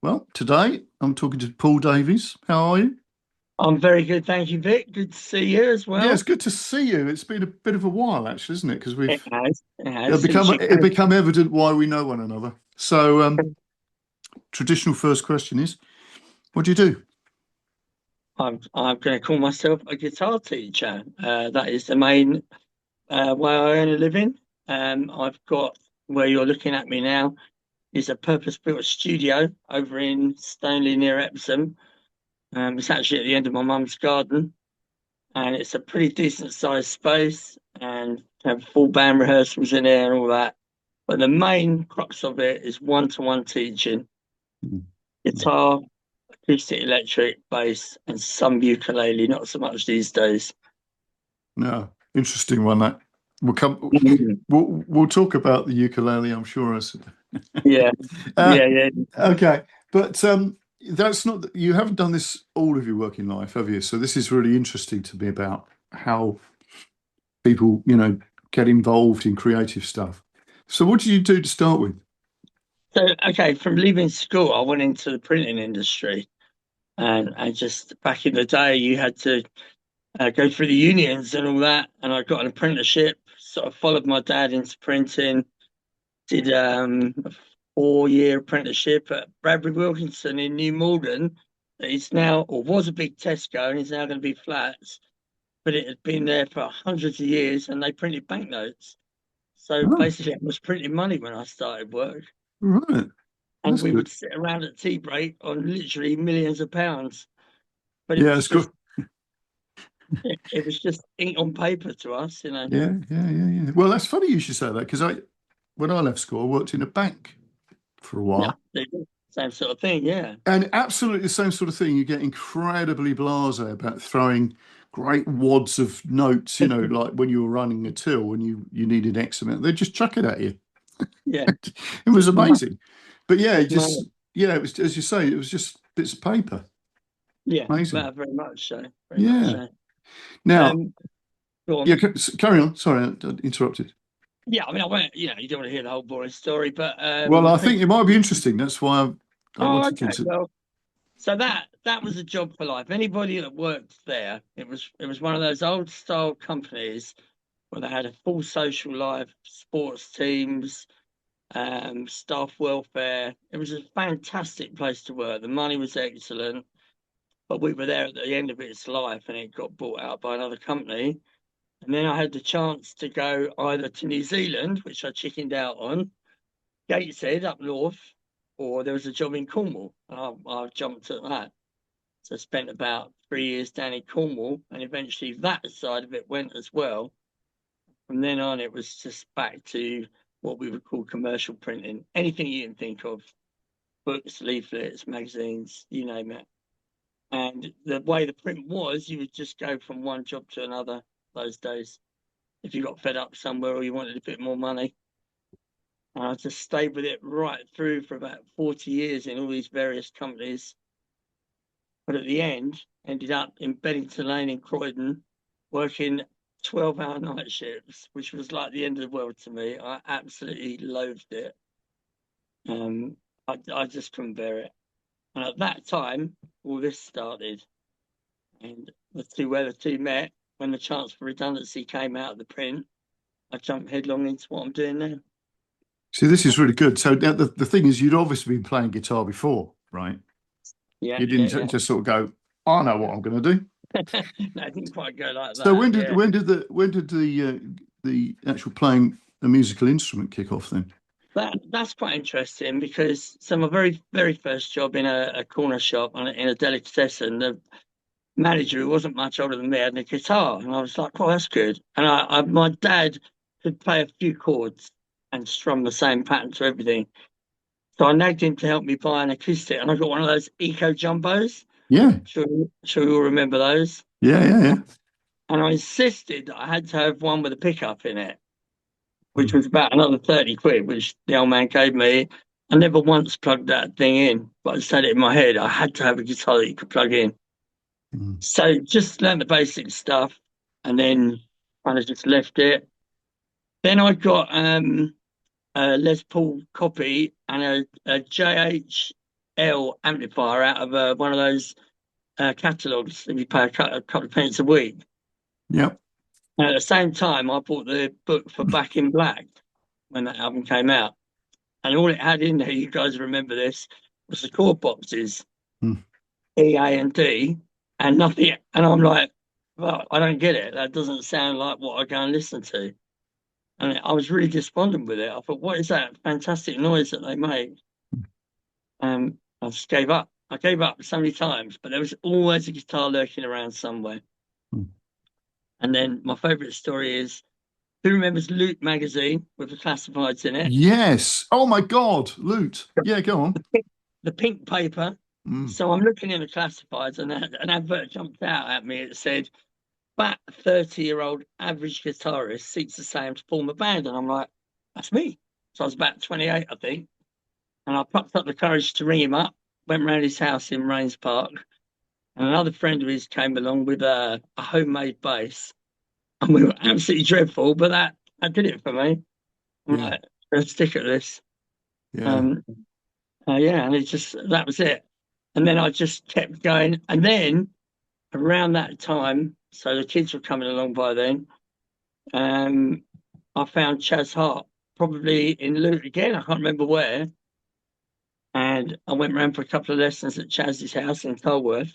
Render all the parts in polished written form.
Well, today I'm talking to Paul Davies. How are you? I'm very good, thank you, Vic. Good to see you as Yeah, it's well. good to see you. It's been a bit of a while, actually, isn't it? Because It we've has. It has it since become you it came. become evident why we know one another. So, traditional first question is, what do you do? I'm going to call myself a guitar teacher. That is the main way I earn a living. I've got where you're looking at me now is a purpose-built studio over in Stanley near Epsom. It's actually at the end of my mum's garden, and it's a pretty decent sized space, and have full band rehearsals in there and all that. But the main crux of it is one-to-one teaching. Mm. Guitar, acoustic, electric, bass, and some ukulele. Not so much these days. No, interesting one. That we'll come. Mhm. We'll talk about the ukulele, I'm sure. Yeah, Uh, yeah, yeah. okay, but that's not. You haven't done this all of your working life, have you? So this is really interesting to me about how people, get involved in creative stuff. So what did you do to start with? So, okay, from leaving school, I went into the printing industry, and just back in the day, you had to go through the unions and all that. And I got an apprenticeship. Sort of followed my dad into printing. Did a 4 year apprenticeship at Bradbury Wilkinson in New Malden. It's now, or was a big Tesco, and it's now going to be flats. But it had been there for hundreds of years and they printed banknotes. So Oh, basically, I was printing money when I started work. right. And That's we would good. sit around at tea break on literally millions of pounds. But it Yeah, was it's good. just, it was just ink on paper to us. Yeah. Well, that's funny you should say that because when I left school, I worked in a bank for a Yeah, while. same sort of thing. Yeah. And absolutely the same sort of thing. You get incredibly blasé about throwing great wads of notes, like when you were running a till and you needed X amount, they'd just chuck it at you. Yeah. It was Just, amazing. But yeah, money. it was, as you say, it was just bits of paper. Yeah, Amazing. very much so. Very much Yeah. so. Now, Um, Go yeah, on. carry on. Sorry, I interrupted. Yeah, I mean, I won't, you don't want to hear the whole boring story, but Well, I think print. it might be interesting. That's why I Oh, wanted okay. to. Well, so that was a job for life. Anybody that worked there, it was one of those old style companies where they had a full social life, sports teams, staff welfare. It was a fantastic place to work. The money was excellent, but we were there at the end of its life, and it got bought out by another company. And then I had the chance to go either to New Zealand, which I chickened out on, Gateshead up north, or there was a job in Cornwall, and I jumped at that. So I spent about 3 years down in Cornwall, and eventually that side of it went as well. From then on, it was just back to what we would call commercial printing. Anything you can think of, books, leaflets, magazines, you name it. And the way the print was, you would just go from one job to another those days. If you got fed up somewhere or you wanted a bit more money. And I just stayed with it right through for about 40 years in all these various companies. But at the end, ended up in Beddington Lane in Croydon, working 12-hour night shifts, which was like the end of the world to me. I absolutely loathed it. Um, I just couldn't bear it. And at that time, all this started, and where the two met, when the chance for redundancy came out of the print, I jumped headlong into what I'm doing now. See, this is really good. So the thing is, you'd obviously been playing guitar before, right? Yeah, You yeah, didn't yeah. just sort of go, I know what I'm going to do. No, it didn't quite go like So that. Yeah. when did the actual playing a musical instrument kick off then? That's quite interesting because so my very first job in a corner shop in a delicatessen, the manager who wasn't much older than me had a guitar, and I was like, "Oh, that's good." And my dad could play a few chords and strum the same pattern to everything, so I nagged him to help me buy an acoustic, and I got one of those Eco Jumbos. Yeah, Sure you all remember those. yeah. And I insisted that I had to have one with a pickup in it, which Mm. was about another 30 quid, which the old man gave me. I never once plugged that thing in, but I said it in my head. I had to have a guitar that you could plug in. Mm. So just learned the basic stuff and then kind of just left it. Then I got a Les Paul copy and a JH. L amplifier out of one of those catalogs that you pay a couple of pence a week. Yep. And at the same time, I bought the book for Back in Black when that album came out. And all it had in there, you guys remember this, was the chord boxes, Mm, E, A, and D, and nothing. And I'm like, well, I don't get it. That doesn't sound like what I go and listen to. And I was really despondent with it. I thought, what is that fantastic noise that they make? I just gave up. I gave up so many times, but there was always a guitar lurking around somewhere. mm. And then my favourite story is, who remembers Loot magazine with the classifieds in it? Yes. Oh my God, Loot. Yeah, go on. The pink paper. Mm, So I'm looking in the classifieds, and an advert jumped out at me. It said, "Fat 30-year-old average guitarist seeks the same to form a band," and I'm like, "That's me." So I was about 28, I think, and I plucked up the courage to ring him up. Went round his house in Rains Park, and another friend of his came along with a homemade bass, and we were absolutely dreadful, but that did it for me. I'm yeah, like, let's stick at this. yeah. Um, yeah, and it just that was it. And then I just kept going. And then around that time, so the kids were coming along by then, um, I found Chaz Hart, probably in Luton again. I can't remember where. And I went round for a couple of lessons at Chaz's house in Colworth.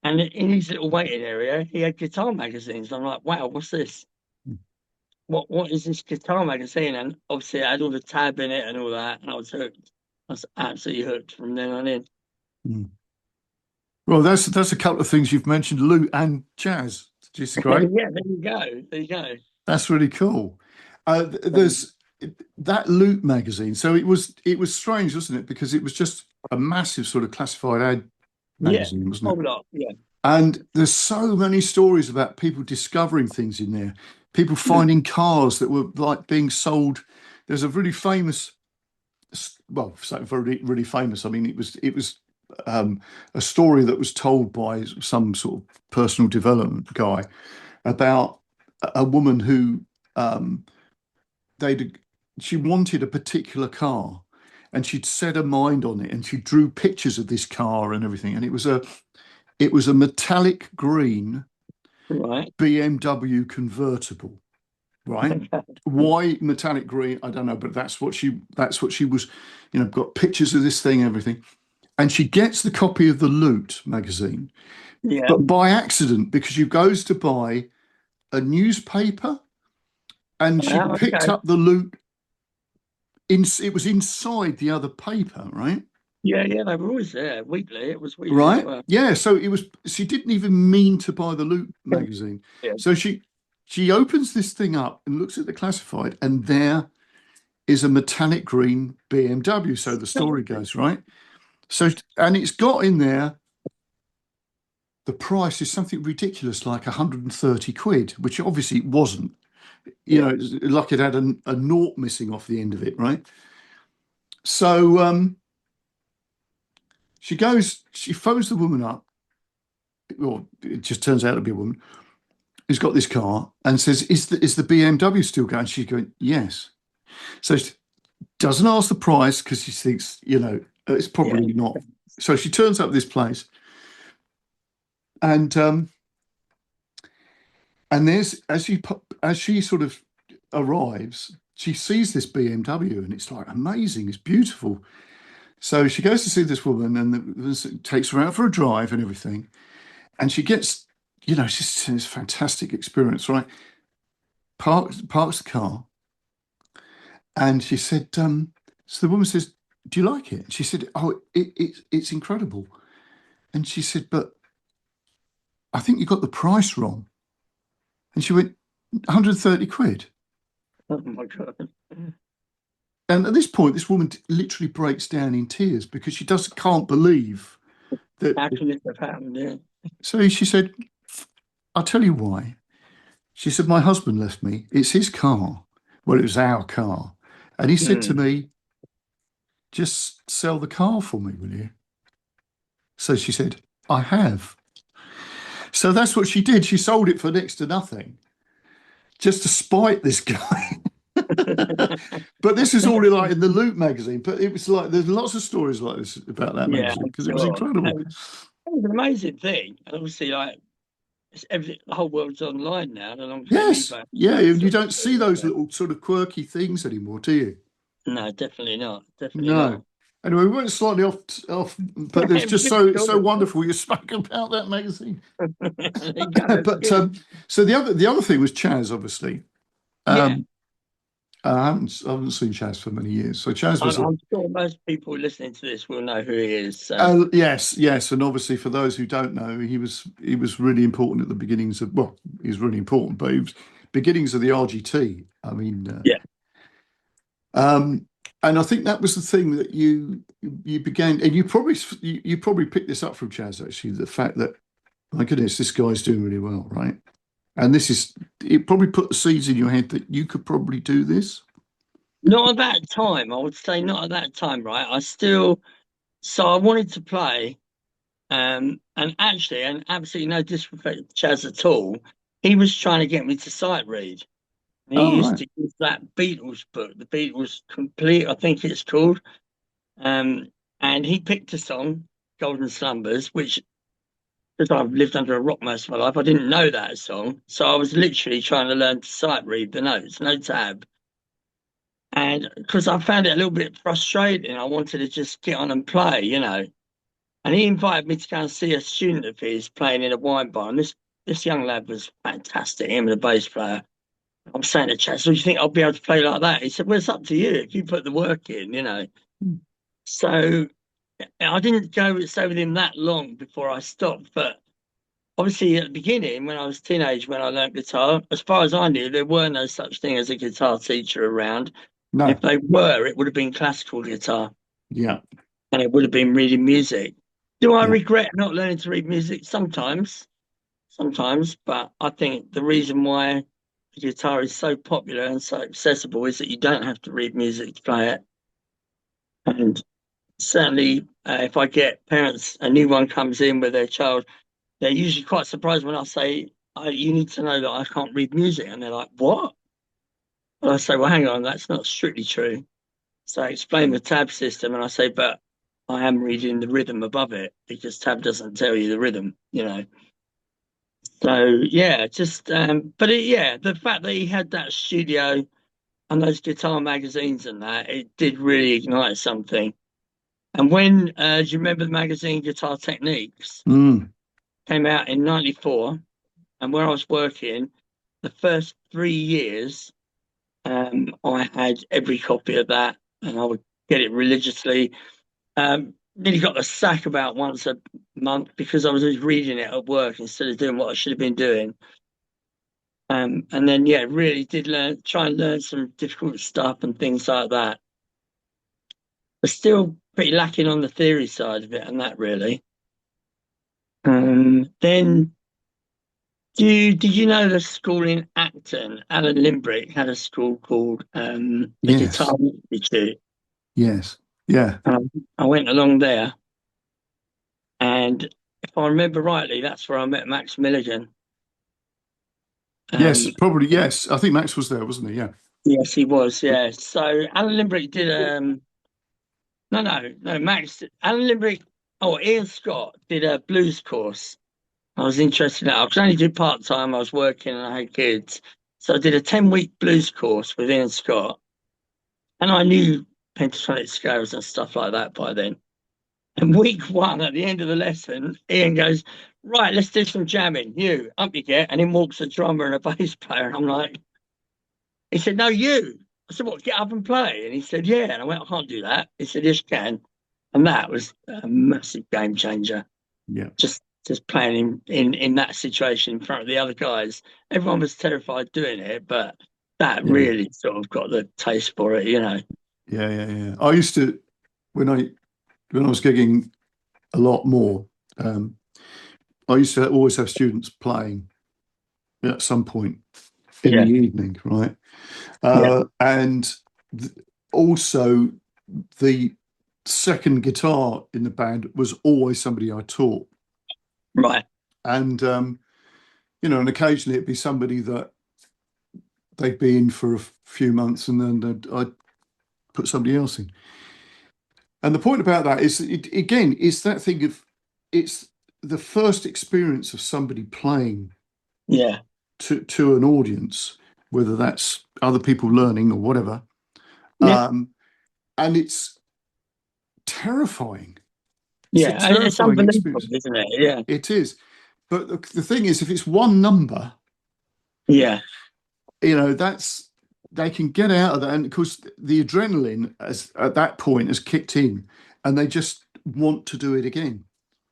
And in his little waiting area, he had guitar magazines. I'm like, wow, what's this? What is this guitar magazine? And obviously, it had all the tab in it and all that. And I was hooked. I was absolutely hooked from then on in. Mm. Well, that's a couple of things you've mentioned, Loot and Jazz. Which is great. Yeah, there you go. There you go. That's really cool. There's that Loot magazine. So it was strange, wasn't it? Because it was just a massive sort of classified ad Yeah, magazine, wasn't it? whole lot. Yeah. And there's so many stories about people discovering things in there, people Mm. finding cars that were like being sold. There's a really famous, well, so very really famous. I mean, it was a story that was told by some sort of personal development guy about a woman who they'd she wanted a particular car, and she'd set her mind on it, and she drew pictures of this car and everything, and it was a metallic green Right. BMW convertible, right? Why metallic green? I don't know, but that's what she was, got pictures of this thing, everything. And she gets the copy of the Loot magazine, Yeah. but by accident, because she goes to buy a newspaper and she Oh, picked okay. up the Loot it was inside the other paper, right? Yeah, yeah, they were always there weekly. It was weekly as Right? well. Yeah. So she didn't even mean to buy the Loot magazine. Yeah. So she opens this thing up and looks at the classified, and there is a metallic green BMW. So the story goes, right? So, and it's got in there, the price is something ridiculous, like 130 quid, which obviously it wasn't. Yeah. It's like it had a naught missing off the end of it, right? So she phones the woman up, or it just turns out to be a woman who's got this car, and says, "Is the BMW still going?" She's going, "Yes." So she doesn't ask the price because she thinks, it's Yeah. probably not. So she turns up this place, and there's as she sort of arrives, she sees this BMW, and it's like amazing, it's beautiful. So she goes to see this woman, and takes her out for a drive and everything, and she gets, she's this fantastic experience, right? Parks the car, and she said, so the woman says, "Do you like it?" And she said, "Oh, it's incredible." And she said, "But I think you got the price wrong." And she went, 130 quid. Oh my God. And at this point, this woman literally breaks down in tears because she just can't believe that. How can this have happened? Yeah. So she said, "I'll tell you why." She said, "My husband left me. It's his car." Well, it was our car. And he said to Mm. me, "Just sell the car for me, will you?" So she said, "I have." So that's what she did. She sold it for next to nothing just to spite this guy. But this is all like in the Loop magazine. But it was like there's lots of stories like this about that Yeah, magazine I'm because it was sure. incredible. And it was an amazing thing. And obviously, like, the whole world's online now, along came Yes, eBay. yeah, That and you sort don't of see thing, those but little sort of quirky things anymore, do you? no, definitely not. Definitely No. not. Anyway, we went slightly off, but it's just Good so story. wonderful you spoke about that magazine. There you go. It's But good. so the other thing was Chaz, obviously. Yeah. Um, I haven't seen Chaz for many years. So Chaz was I'm sure most people listening to this will know who he is. So, yes, and obviously for those who don't know, he was really important at the beginnings of he was really important, but he was beginnings of the RGT. I mean, yeah. um, and I think that was the thing that you began, and you probably picked this up from Chaz actually, the fact that my goodness, this guy's doing really well, right? And it probably put the seeds in your head that you could probably do this. Not at that time. I would say not at that time, right? So I wanted to play. And actually, and absolutely no disrespect to Chaz at all, he was trying to get me to sight read. And he Oh, used right. to use that Beatles book, the Beatles Complete, I think it's called. Um, and he picked a song, Golden Slumbers, which, because I've lived under a rock most of my life, I didn't know that song. So I was literally trying to learn to sight read the notes, no tab. And because I found it a little bit frustrating, I wanted to just get on and play, you know. And he invited me to go and see a student of his playing in a wine bar. And this young lad was fantastic, him and the bass player. I'm saying to Chad, so do you think I'll be able to play like that? He said, well, it's up to you if you put the work in, you know. So I didn't go stay with him that long before I stopped. But obviously at the beginning, when I was a teenage, when I learned guitar, as far as I knew, there were no such thing as a guitar teacher around. If No. they were, it would have been classical guitar Yeah. and it would have been reading music. Do I Yeah. regret not learning to read music? Sometimes, but I think the reason why the guitar is so popular and so accessible is that you don't have to read music to play it. And certainly, if I get parents, a new one comes in with their child, they're usually quite surprised when I say, you need to know that I can't read music. And they're like, what? And I say, well, hang on, that's not strictly true. So I explain the tab system and I say, but I am reading the rhythm above it because tab doesn't tell you the rhythm, you know. So yeah, just yeah, the fact that he had that studio and those guitar magazines and that, it did really ignite something. And when do you remember the magazine Guitar Techniques Mm. came out in '94, and where I was working, the first 3 years, I had every copy of that, and I would get it religiously. Nearly got the sack about once a month because I was just reading it at work instead of doing what I should have been doing. And then yeah, really did try and learn some difficult stuff and things like that. But still pretty lacking on the theory side of it and that really. Then did you know the school in Acton, Alan Limbrick had a school called the Guitar Yes. Institute. Yes. Yeah. I went along there, and if I remember rightly, that's where I met Max Milligan. Yes. Um, Probably. Yes. I think Max was there, wasn't he? Yeah. yes, he was. Yeah. So Alan Limbrick did no, Max, Alan Limbrick, oh, Ian Scott did a blues course. I was interested in that. I could only do part time. I was working and I had kids. So I did a 10-week blues course with Ian Scott. And I knew pentatonic scales and stuff like that by then. And week one, at the end of the lesson, Ian goes, right, let's do some jamming. You, up you get. And in walks a drummer and a bass player. And I'm like, he said, no, you. I said, what, get up and play? And he said, yeah. And I went, I can't do that. He said, yes, you can. And that was a massive game changer. Yeah. Just playing in that situation in front of the other guys. Everyone was terrified doing it, but that Yeah. really sort of got the taste for it, you know. Yeah. Yeah. Yeah. I used to when I was gigging a lot more. Um, I used to always have students playing at some point in the Yeah, evening, right? yeah, And also the second guitar in the band was always somebody I taught, right. and and occasionally it'd be somebody that they'd be in for a few months, and then I'd put somebody else in. And the point about that is, again, it's that thing of it's the first experience of somebody playing Yeah. to an audience, whether that's other people learning or whatever. Yeah. Um, and it's terrifying. It's a Yeah. And it's terrifying unbelievable, experience. isn't it? Yeah. It is. But the thing is, if it's one number, Yeah. that's they can get out of that. And of course, the adrenaline as at that point has kicked in, and they just want to do it again.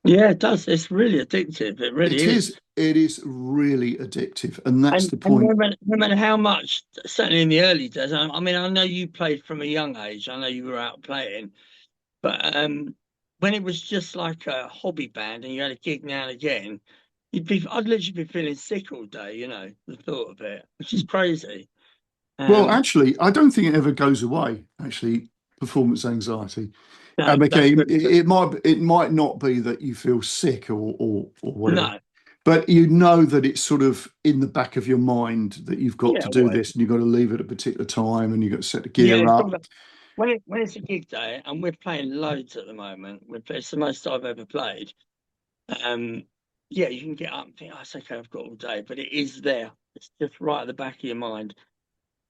Yeah, it does. It's really addictive. It really is. It is really addictive, and that's the And point. no matter how much, certainly in the early days, I mean, I know you played from a young age. I know you were out playing, but when it was just like a hobby band and you had a gig now and again, I'd literally be feeling sick all day, the thought of it, which is crazy. Well, Um, actually, I don't think it ever goes away. Actually, performance anxiety. no, that's Okay, very true. it might not be that you feel sick or whatever, No, but you know that it's sort of in the back of your mind that you've got yeah, to do well, this and you've got to leave at a particular time and you've got to set the yeah, gear up. when it's a gig day and we're playing loads at the moment, it's the most I've ever played. Um, yeah, you can get up and think, oh, it's okay, I've got all day, but it is there. It's just right at the back of your mind.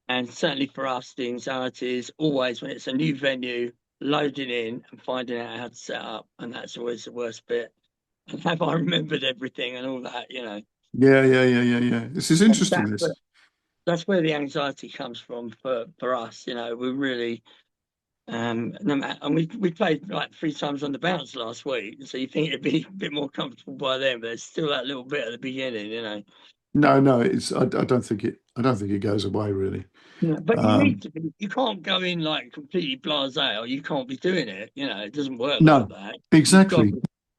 And certainly for us, the anxiety is always when it's a new venue, loading in and finding out how to set up. And that's always the worst bit. And have I remembered everything and all that? Yeah. This is And interesting. This. that's where the anxiety comes from for us. We're really no matter, and we played like 3 times on the bounce last week, so you think it'd be a bit more comfortable by then, but there's still that little bit at the beginning. No. It's. I don't think it. I don't think it goes away really. Yeah, but you need Um, to be. You can't go in like completely blasé, or you can't be doing it. It doesn't work like no, that. You've got, exactly,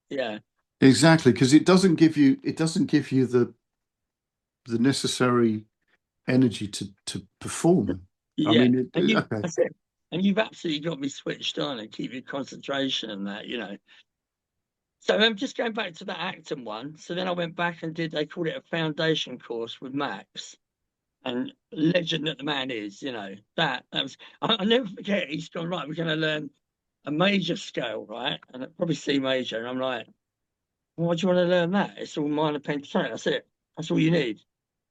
yeah, exactly, because it doesn't give you the necessary energy to perform. I yeah, mean, and you. okay. That's it. And you've absolutely got to be switched on and keep your concentration and that. So I'm just going back to that acting one. So then I went back and did. They called it a foundation course with Max. And legend that the man is, that was I never forget. He's gone right. We're going to learn a major scale, right, and probably C major. And I'm like, why do you want to learn that? It's all minor pentatonic. That's it. That's all you need.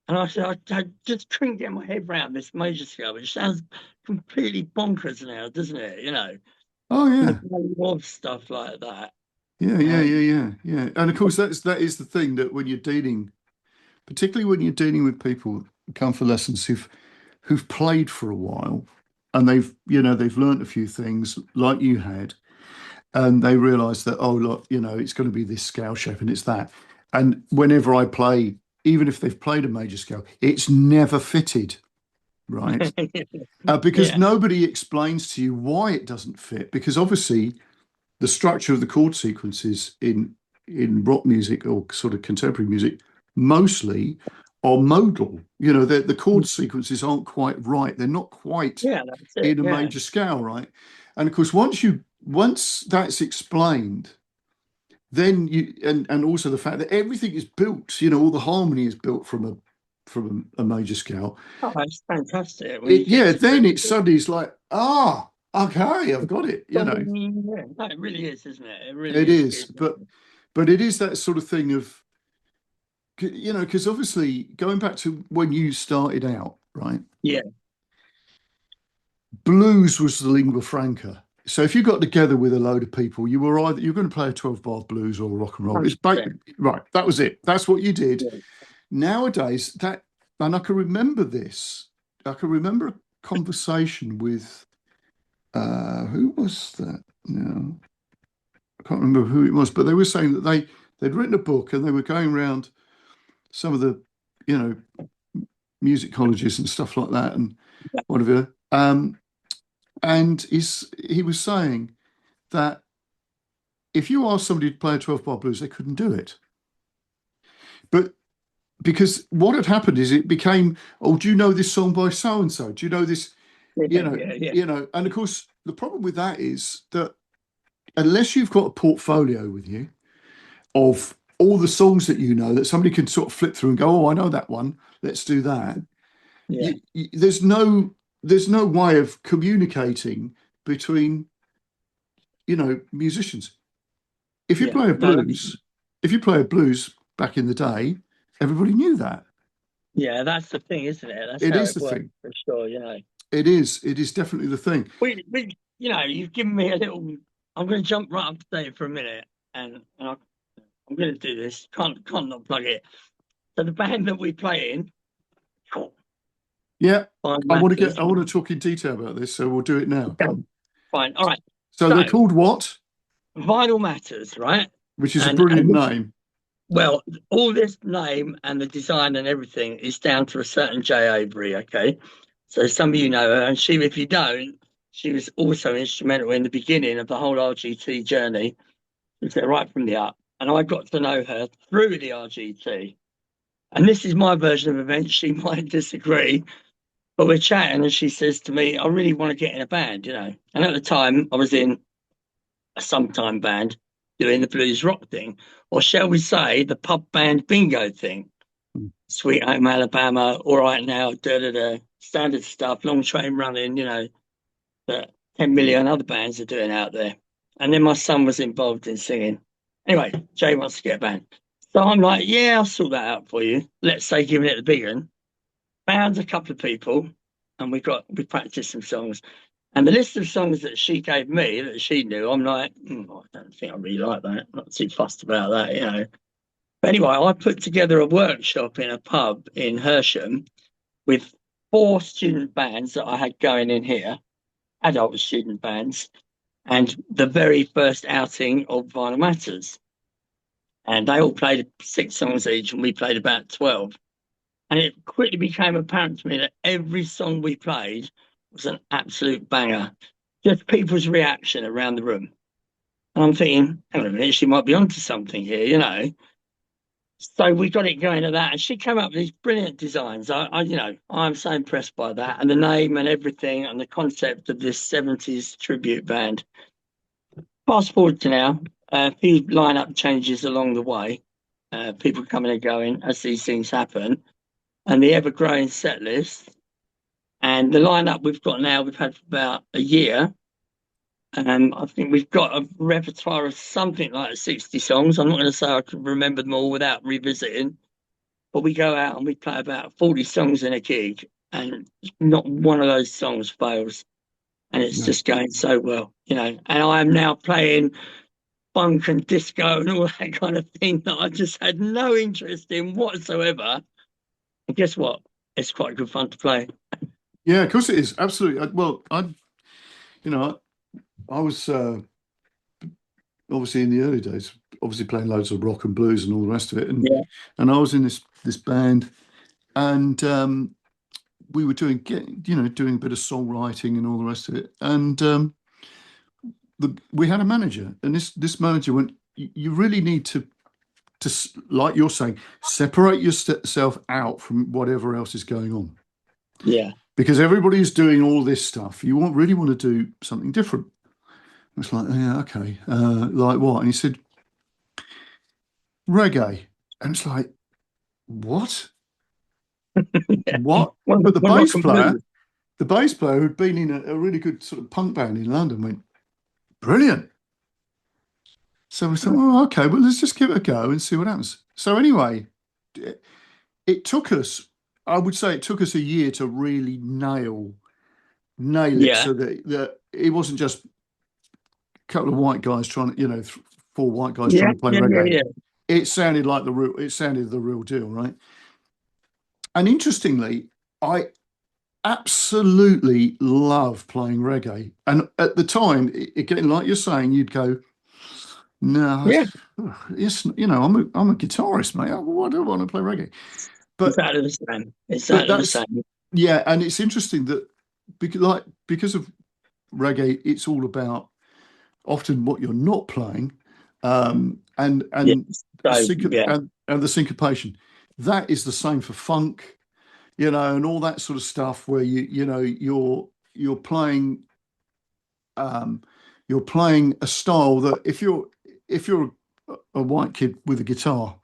And I said, I just couldn't get my head around this major scale, which sounds completely bonkers now, doesn't it? Oh And the yeah, value of stuff like that. yeah. And of course, that is the thing that when you're dealing, particularly when you're dealing with people who come for lessons who've played for a while and they've learned a few things like you had, and they realise that oh look, it's going to be this scale shape and it's that. And whenever I play, even if they've played a major scale, it's never fitted, right? Because Yeah. nobody explains to you why it doesn't fit. Because obviously the structure of the chord sequences in rock music or sort of contemporary music mostly are modal. The chord sequences aren't quite right. They're not quite Yeah, that's it. in a Yeah. major scale, right? And of course, once that's explained, then and also the fact that everything is built, all the harmony is built from a major scale. Oh, it's fantastic when you get Yeah, to then grips it with suddenly is like, okay, I've got it. yeah, no, it really is, isn't it? It really It is is, good. but it is that sort of thing of, because obviously going back to when you started out, right? Yeah, Blues was the lingua franca. So if you got together with a load of people, you're going to play a 12 bar blues or rock and roll. It's 100%. right. That was it. That's what you did. Yeah. Nowadays, and I can remember this. I can remember a conversation with who was that? No, I can't remember who it was, but they were saying that they'd written a book and they were going around some of the, you know, music colleges and stuff like that and whatever. And he was saying that if you asked somebody to play a 12 bar blues, they couldn't do it. But because what had happened is it became, oh, do you know this song by so and so? Do you know this? Yeah, yeah, yeah. And of course, the problem with that is that unless you've got a portfolio with you of all the songs that that somebody can sort of flip through and go, oh, I know that one, let's do that. Yeah, there's no way of communicating between, musicians. If you yeah. play a No, that's, blues, if you play a blues back in the day, everybody knew that. yeah, that's the thing, isn't it? That's It how is it the works thing. for sure. You know, It is definitely the thing. you've given me a little. I'm going to jump right up to date for a minute, I'm going to do this. Can't not plug it. So the band that we play in, Yeah, Fine Matters. I want to talk in detail about this, so we'll do it now. Fine. All right. So they're So called what? Vinyl Matters, right? Which is a And brilliant this, name. well, all this name and the design and everything is down to a certain Jay Avery. Okay. So some of you know her, and she, if you don't, she was also instrumental in the beginning of the whole RGT journey. She was there right from the up, and I got to know her through the RGT. And this is my version of events. She might disagree, but we're chatting, and she says to me, "I really want to get in a band, you know." And at the time, I was in a sometime band doing the blues rock thing, or shall we say, the pub band bingo thing. Sweet Home Alabama, All Right Now, da da da, standard stuff, Long Train Running, you know, that 10 million other bands are doing out there. And then my son was involved in singing. Anyway, Jay wants to get a band. So I'm like, yeah, I'll sort that out for you. Let's say giving it the big one. Found a couple of people and we practiced some songs. And the list of songs that she gave me that she knew, I'm like, I don't think I really like that. Not too fussed about that, you know. But anyway, I put together a workshop in a pub in Hersham with 4 student bands that I had going in here, adult student bands, and the very first outing of Vinyl Matters. And they all played 6 songs each, and we played about 12. And it quickly became apparent to me that every song we played was an absolute banger. Just people's reaction around the room. And I'm thinking, hang on a minute, she might be onto something here, you know. So we got it going at that, and she came up with these brilliant designs. I'm so impressed by that, and the name and everything, and the concept of this '70s tribute band. Fast forward to now, a few lineup changes along the way, people coming and going as these things happen, and the ever-growing set list, and the lineup we've got now. We've had for about a year. I think we've got a repertoire of something like 60 songs. I'm not going to say I can remember them all without revisiting. But we go out and we play about 40 songs in a gig, and not one of those songs fails. And it's No. just going so well, you know. And I am now playing funk and disco and all that kind of thing that I just had no interest in whatsoever. And guess what? It's quite good fun to play. Yeah, of course it is. Absolutely. Well, you know, I was obviously in the early days, obviously playing loads of rock and blues and all the rest of it, Yeah. and I was in this band, and we were doing a bit of songwriting and all the rest of it, and we had a manager, and this manager went, You really need to, like you're saying, separate yourself out from whatever else is going on, Yeah. because everybody is doing all this stuff. You really want to do something different. It's like, yeah, okay, like what? And he said reggae, and it's like, what? Yeah. What? Well, But well, rock and blues. the bass player who'd been in a really good sort of punk band in London went, brilliant. So we thought, oh, okay, well, let's just give it a go and see what happens. So anyway, it took us, I would say it took us a year to really nail it, Yeah. so that it wasn't just a couple of white guys trying to, 4 white guys Yeah. trying to play Yeah. Yeah. reggae. Yeah. It sounded the real deal, right? And interestingly, I absolutely love playing reggae. And at the time, again, like you're saying, you'd go, no, Yeah. it's, I'm a guitarist, mate. I don't want to play reggae. But Exactly the same. but Exactly the that's same. yeah, and it's interesting that because of reggae, it's all about often what you're not playing, Yeah. and So, yeah. and the syncopation. That is the same for funk, and all that sort of stuff where you're playing um, you're playing a style that if you're a white kid with a guitar,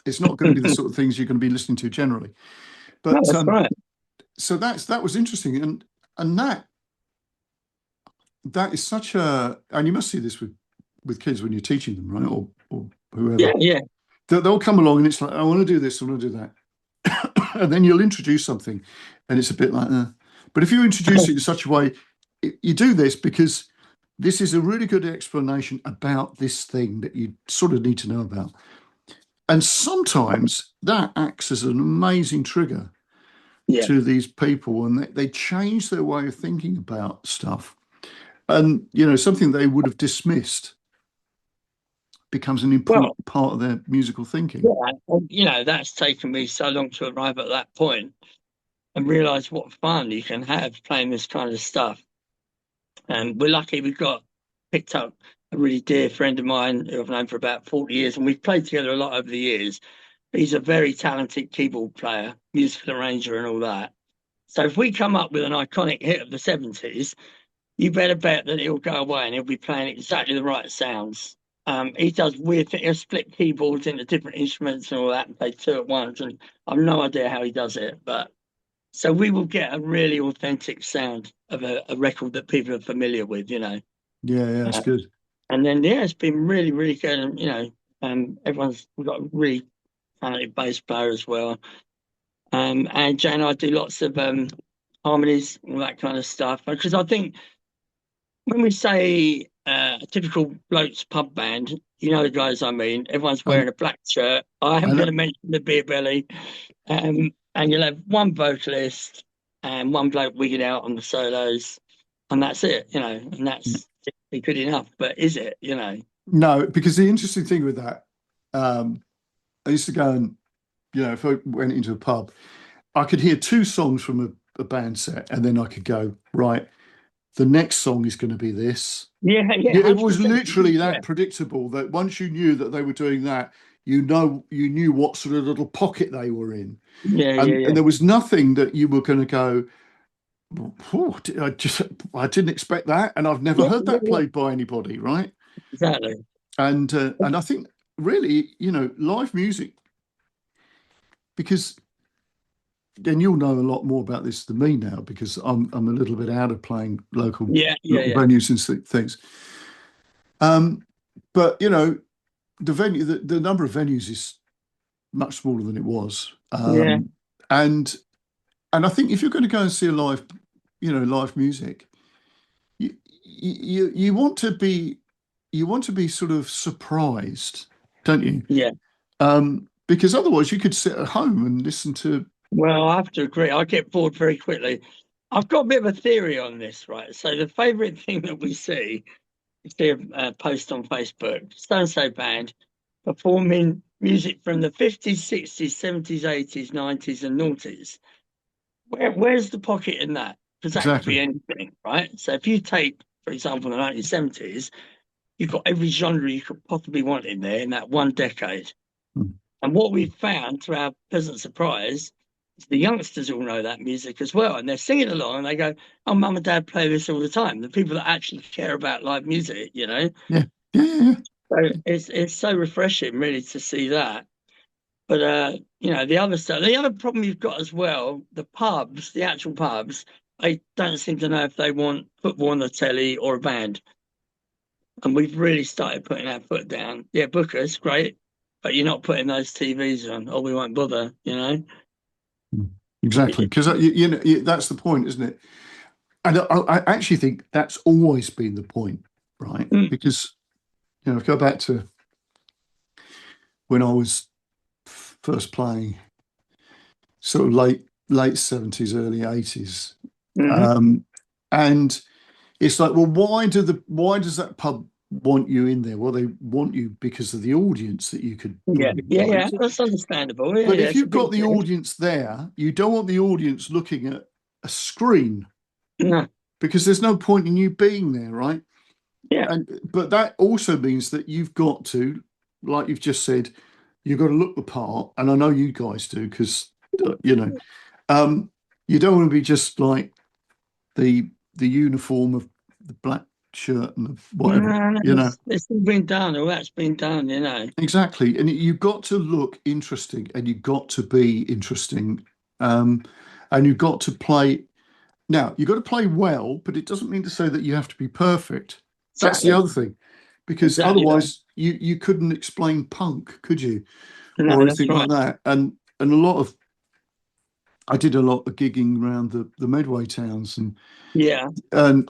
it's not going to be the sort of things you're going to be listening to generally. No, But that's right. so that was interesting, and that is such a, and you must see this with kids when you're teaching them, right, or Yeah, whoever. yeah. They'll come along and it's like, I want to do this, I want to do that. And then you'll introduce something and it's a bit like, but if you introduce it in such a way, you do this because this is a really good explanation about this thing that you sort of need to know about. And sometimes that acts as an amazing trigger Yeah. to these people, and they change their way of thinking about stuff. And, something they would have dismissed becomes an Well, important part of their musical thinking. yeah, and, that's taken me so long to arrive at that point and realize what fun you can have playing this kind of stuff. And we're lucky we got picked up a really dear friend of mine who I've known for about 40 years, and we've played together a lot over the years. He's a very talented keyboard player, musical arranger, and all that. So if we come up with an iconic hit of the 70s, you better bet that he'll go away and he'll be playing exactly the right sounds. He does weird things. He'll split keyboards into different instruments and all that and play two at once. And I've no idea how he does it. But so we will get a really authentic sound of a record that people are familiar with. Yeah, yeah, it's Uh, good. and then, yeah, it's been really, really good. And, we've got a really talented bass player as well. And Jay and I do lots of harmonies, all that kind of stuff. Because I think when we say a typical bloke's pub band, you know the guys I mean. Everyone's I, wearing a black shirt. I am I going know. to mention the beer belly, and you'll have one vocalist and one bloke wigging out on the solos, and that's it. And that's good enough. But is it? No, because the interesting thing with that, um, I used to go and, if I went into a pub, I could hear two songs from a band set, and then I could go, right, the next song is going to be this. Yeah, yeah, Yeah, it was 100%. literally Yeah, that predictable that once you knew that they were doing that, you knew what sort of little pocket they were in. yeah, yeah, And yeah, there was nothing that you were going to go, I didn't expect that, and I've never yeah, heard yeah, that yeah. played by anybody, right? Exactly. And I think really, live music, because then you'll know a lot more about this than me now, because I'm a little bit out of playing local Yeah, yeah, little yeah, venues and things. Um, but the number of venues is much smaller than it was, yeah, and I think if you're going to go and see a live music, you want to be sort of surprised, don't you? yeah. Because otherwise you could sit at home and listen to. Well, I have to agree. I get bored very quickly. I've got a bit of a theory on this, right? So the favourite thing that we see a post on Facebook, so and so band performing music from the 50s, 60s, 70s, 80s, 90s, and noughties. Where's the pocket in that? Because that could Exactly. be anything, right? So if you take, for example, the 1970s, you've got every genre you could possibly want in there in that one decade. Hmm. And what we've found, to our pleasant surprise, is the youngsters all know that music as well. And they're singing along and they go, oh, mum and dad play this all the time. The people that actually care about live music. Yeah, yeah, yeah, So it's so refreshing, really, to see that. But the other stuff, the other problem you've got as well, the pubs, the actual pubs, they don't seem to know if they want football on the telly or a band. And we've really started putting our foot down. Yeah, bookers, great, but you're not putting those TVs on, or we won't bother. yeah. Exactly. Because that's the point, isn't it? And I actually think that's always been the point, right? Mm, Because if I go back to when I was first playing, sort of late 70s, early 80s, hmm. um, and it's like, well, why does that pub want you in there? Well, they want you because of the audience that you could Yeah, bring, yeah, right? yeah. That's understandable. Yeah, But yeah, if it's a you've big got the thing. audience there, you don't want the audience looking at a screen, No, because there's no point in you being there, right? yeah, But that also means that you've got to, like you've just said, you've got to look the part, and I know you guys do, because um, you don't want to be just like the uniform of the black shirt and the whatever, no, no, you know. it's all been done. All that's been done. Exactly, and you've got to look interesting, and you've got to be interesting um, and you've got to play. Now, you've got to play well, but it doesn't mean to say that you have to be perfect. That's the Exactly. other thing, because Exactly that. otherwise you couldn't explain punk, could you, or No, that's anything like right. that. And a lot of I did a lot of gigging around the Medway towns, Yeah. and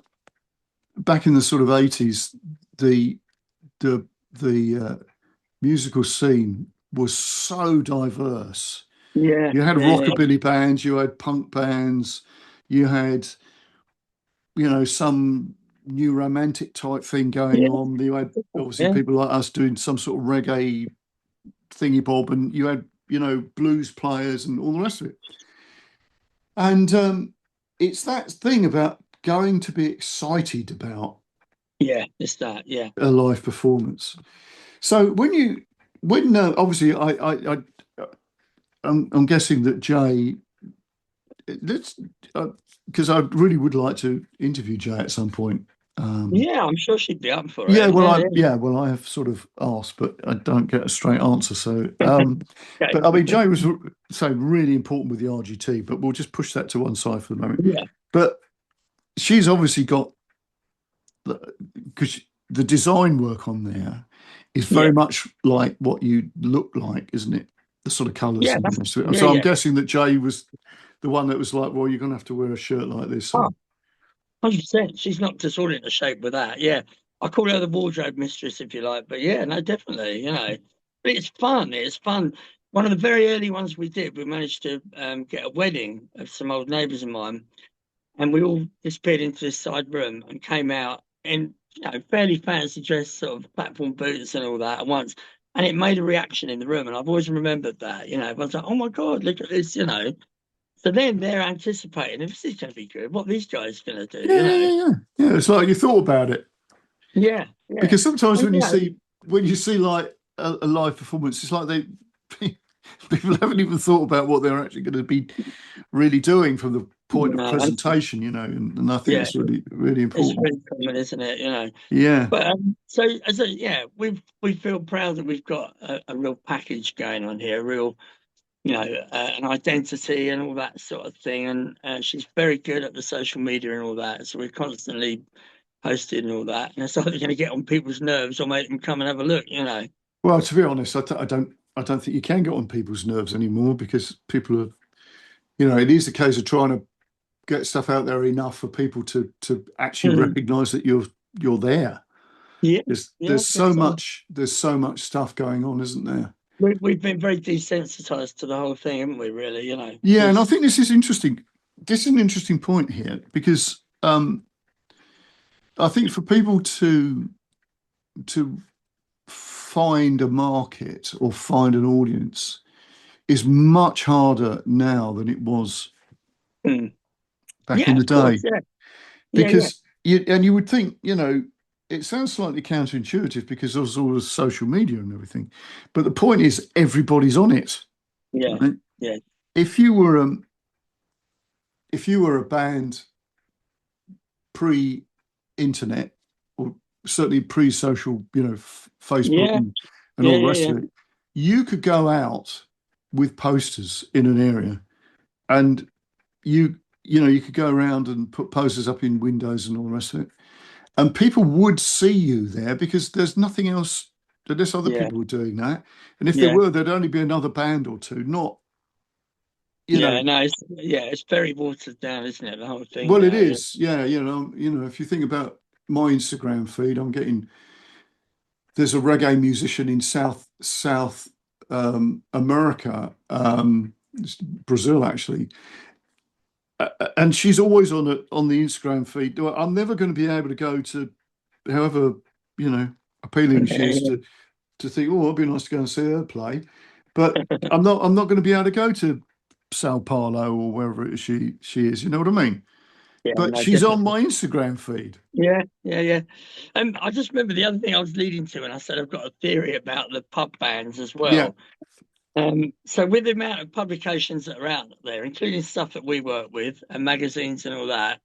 back in the sort of 80s, the the musical scene was so diverse. Yeah. You had Yeah. Yeah. rockabilly bands, you had punk bands, you had, some new romantic type thing going Yeah. on. You had obviously Yeah. people like us doing some sort of reggae thingy bob, and you had, blues players and all the rest of it. And it's that thing about going to be excited about Yeah. It's that. Yeah. a live performance. So when obviously I'm guessing that Jay, let's because I really would like to interview Jay at some point. Um, Yeah. I'm sure she'd be up for yeah, it. well, Yeah. I have sort of asked, but I don't get a straight answer. So, Yeah. but I mean, Okay. Jay was so really important with the RGT, but we'll just push that to one side for the moment. Yeah. But she's obviously got, because the design work on there is Yeah. very much like what you look like, isn't it? The sort of colours Yeah. and all the That's, rest of it. yeah. So I'm Yeah. guessing that Jay was the one that was like, well, you're going to have to wear a shirt like this. Oh, 100%. She's knocked us all into shape with that. Yeah. I call her the wardrobe mistress, if you like. But yeah, no, definitely, But it's fun. It's fun. One of the very early ones we did, we managed to get a wedding of some old neighbours of mine. And we all disappeared into this side room and came out in, fairly fancy dress, sort of platform boots and all that at once. And it made a reaction in the room. And I've always remembered that, everyone's like, oh my God, look at this. So then they're anticipating if this is going to be good, what these guys going to Yeah, yeah, do. yeah, yeah. Yeah, it's like you thought about it. Yeah, yeah. Because sometimes And, when you see like a live performance, it's like they people haven't even thought about what they're actually going to be really doing from the point of and, presentation, and I think yeah, it's really, really it's important. really common, isn't it? Yeah. But so yeah, we feel proud that we've got a real package going on here, a real an identity and all that sort of thing. And she's very good at the social media and all that. So we're constantly posting and all that. And it's either going to get on people's nerves or make them come and have a look. Well, to be honest, I don't think you can get on people's nerves anymore because people are, it is the case of trying to get stuff out there enough for people to actually Mhm. recognise that you're there. Yeah, There's yeah. there's so much there's so much stuff going on, isn't there? We've been very desensitized to the whole thing, haven't we? Really. Yeah, and I It's think this is interesting. This is an interesting point here because I think for people to find a market or find an audience is much harder now than it was mm. back in Yeah, the of course. day. Yeah, yeah. Because you would think, it sounds slightly counterintuitive because there's all the social media and everything, but the point is everybody's on it, Yeah, right? yeah, If you were a band pre-internet or certainly pre-social, Facebook yeah, and yeah, all the yeah, rest yeah, of it, you could go out with posters in an area and you could go around and put posters up in windows and all the rest of it. And people would see you there because there's nothing else unless other yeah, people were doing that. And if there yeah, were, there'd only be another band or two, not, you yeah. know, No, it's very watered down, isn't it? The whole thing well, it now. Yeah, is. Yeah, if you think about my Instagram feed, there's a reggae musician in South America, Brazil actually, and she's always on the Instagram feed. Well, I'm never going to be able to go to, however, appealing she is to think, oh, it'd be nice to go and see her play, but I'm not going to be able to go to Sao Paulo or wherever it is she is. You know what I mean? yeah, But no, she's on definitely. my Instagram feed. Yeah, yeah, yeah. I just remember the other thing I was leading to, and I said I've got a theory about the pub bands as Yeah. well. So with the amount of publications that are out there, including stuff that we work with and magazines and all that,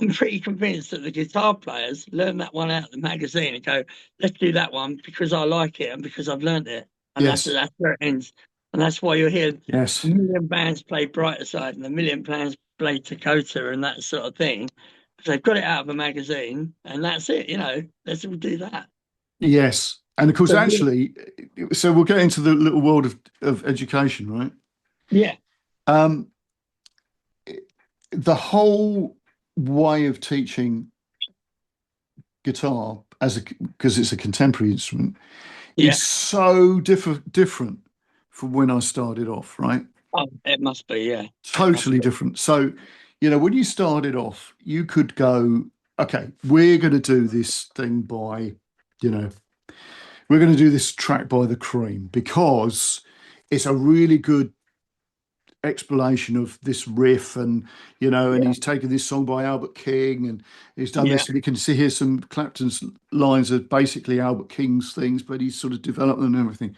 I'm pretty convinced that the guitar players learn that one out of the magazine and go, let's do that one because I like it and because I've learned it. And that's Yes. that's where it ends. And that's why you're hearing a Yes. million bands play Brighter Side and a million bands play Dakota and that sort of thing. They've got it out of a magazine and that's it, let's all do that. Yes. And of course, So, actually, so we'll get into the little world of education, right? yeah, Um, the whole way of teaching guitar because it's a contemporary instrument yeah. is so different from when I started off, right? Oh, it must be, yeah. It must Totally be. different. So, when you started off, you could go, okay, we're going to do this thing by, you know, we're going to do this track by the Cream because it's a really good explanation of this riff and and Yeah, he's taken this song by Albert King and he's done yeah, this and you can see here some Clapton's lines are basically Albert King's things but he's sort of developed them and everything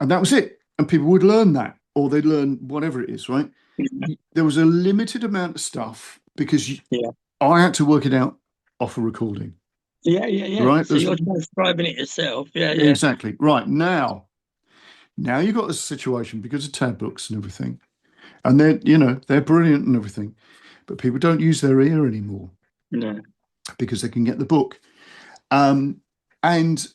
and that was it and people would learn that or they'd learn whatever it is, right? yeah, There was a limited amount of stuff because yeah, I had to work it out off a recording, yeah, yeah, yeah. right? So There's you're transcribing it yourself. Yeah, yeah, exactly right now you've got this situation because of tab books and everything and they're brilliant and everything but people don't use their ear anymore no, because they can get the book. And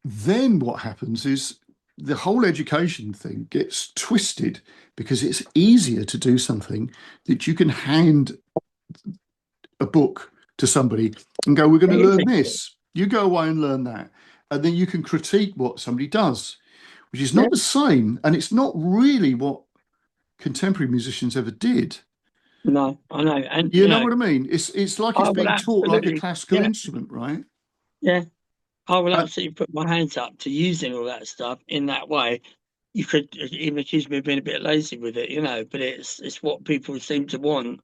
then what happens is the whole education thing gets twisted because it's easier to do something that you can hand a book to somebody and go, we're going to it is learn easy. this. You go away and learn that. And then you can critique what somebody does, which is Yeah, not the same. And it's not really what contemporary musicians ever did. no, I know, and You know what I mean? It's like it's I will being taught like a absolutely, classical yeah, instrument, right? yeah, I will Uh, absolutely put my hands up to using all that stuff in that way. You could even accuse me of being a bit lazy with it, but it's what people seem to want.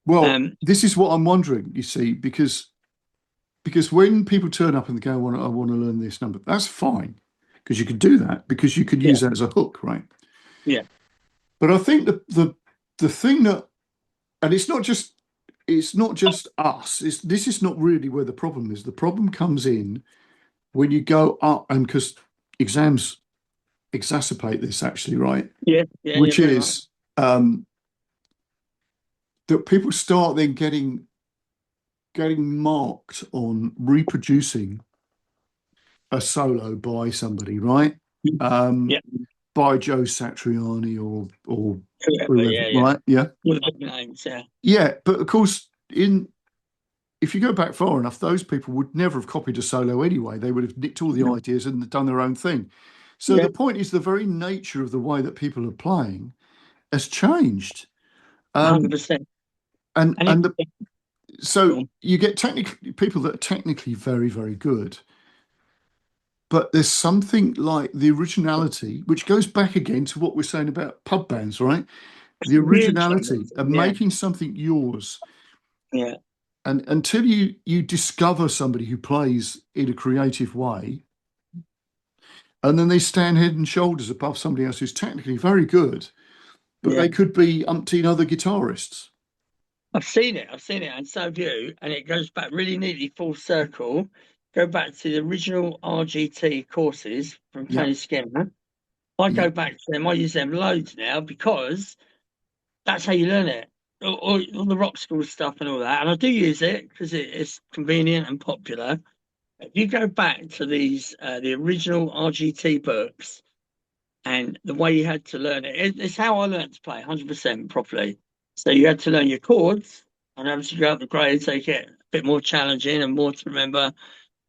well, Um, this is what I'm wondering, you see, because when people turn up and they go, I want to learn this number, that's fine, because you could do that because you could yeah, use that as a hook, right? yeah, But I think the thing that and it's not just us. This is not really where the problem is. The problem comes in when you go up and because exams exacerbate this actually, right? yeah, yeah, yeah, Which very much. is um, that people start then getting marked on reproducing a solo by somebody, right? Um, Yeah, by Joe Satriani or whoever, whoever, yeah, yeah. right? Yeah, All the big names, yeah, yeah. But of course, in if you go back far enough, those people would never have copied a solo anyway. They would have nicked all the no, ideas and done their own thing. So yeah, the point is, the very nature of the way that people are playing has changed. Um, 100%. and And and go so on. you get technically people that are technically very, very good, but there's something like the originality, which goes back again to what we're saying about pub bands, right? The Huge originality numbers, of yeah, making something yours. yeah, And until you discover somebody who plays in a creative way, and then they stand head and shoulders above somebody else who's technically very good, but yeah. they could be umpteen other guitarists. I've seen it, and so have you. And it goes back really neatly full circle. Go back to the original RGT courses from Yeah, Tony Skinner. I yeah, go back to them. I use them loads now because that's how you learn it. All the rock school stuff and all that. And I do use it because it's convenient and popular. If you go back to the original RGT books and the way you had to learn it's how I learned to play 100% properly. So you had to learn your chords, and obviously go up the grades, they get a bit more challenging and more to remember.